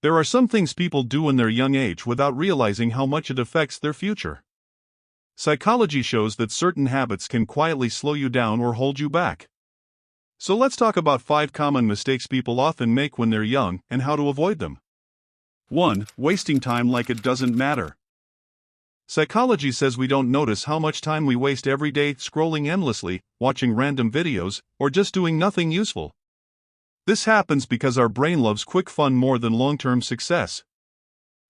There are some things people do in their young age without realizing how much it affects their future. Psychology shows that certain habits can quietly slow you down or hold you back. So let's talk about 5 common mistakes people often make when they're young and how to avoid them. 1. Wasting time like it doesn't matter. Psychology says we don't notice how much time we waste every day scrolling endlessly, watching random videos, or just doing nothing useful. This happens because our brain loves quick fun more than long-term success.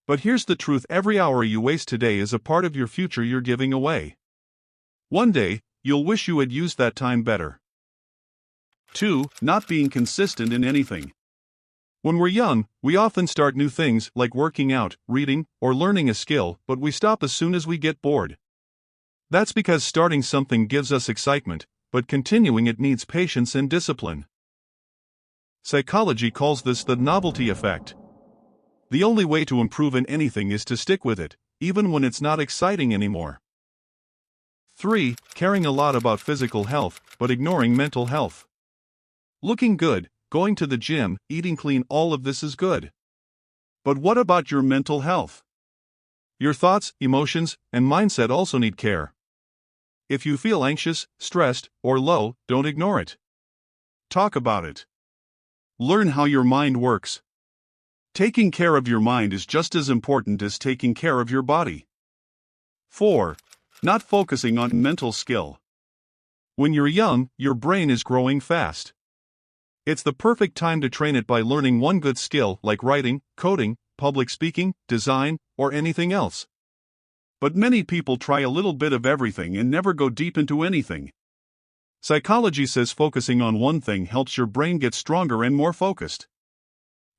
But here's the truth: every hour you waste today is a part of your future you're giving away. One day, you'll wish you had used that time better. 2. Not being consistent in anything. When we're young, we often start new things like working out, reading, or learning a skill, but we stop as soon as we get bored. That's because starting something gives us excitement, but continuing it needs patience and discipline. Psychology calls this the novelty effect. The only way to improve in anything is to stick with it, even when it's not exciting anymore. 3. Caring a lot about physical health, but ignoring mental health. Looking good, going to the gym, eating clean, all of this is good. But what about your mental health? Your thoughts, emotions, and mindset also need care. If you feel anxious, stressed, or low, don't ignore it. Talk about it. Learn how your mind works. Taking care of your mind is just as important as taking care of your body. 4. Not focusing on mental skill. When you're young, your brain is growing fast. It's the perfect time to train it by learning one good skill like writing, coding, public speaking, design, or anything else. But many people try a little bit of everything and never go deep into anything. Psychology says focusing on one thing helps your brain get stronger and more focused.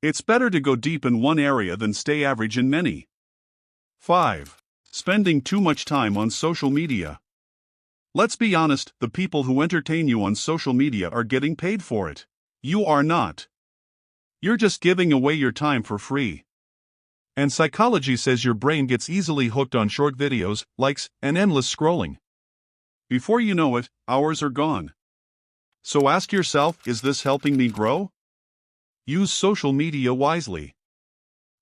It's better to go deep in one area than stay average in many. 5. Spending too much time on social media. Let's be honest, the people who entertain you on social media are getting paid for it. You are not. You're just giving away your time for free. And psychology says your brain gets easily hooked on short videos, likes, and endless scrolling. Before you know it, hours are gone. So ask yourself, is this helping me grow? Use social media wisely.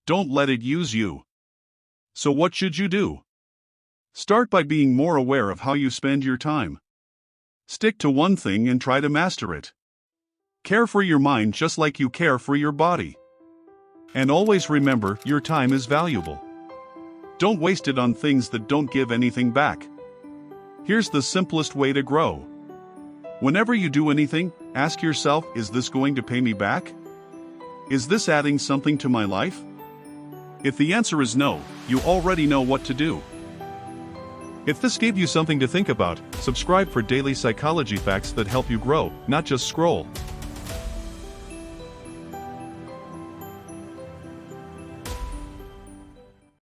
Don't let it use you. So what should you do? Start by being more aware of how you spend your time. Stick to one thing and try to master it. Care for your mind just like you care for your body. And always remember, your time is valuable. Don't waste it on things that don't give anything back. Here's the simplest way to grow. Whenever you do anything, ask yourself, is this going to pay me back? Is this adding something to my life? If the answer is no, you already know what to do. If this gave you something to think about, subscribe for daily psychology facts that help you grow, not just scroll.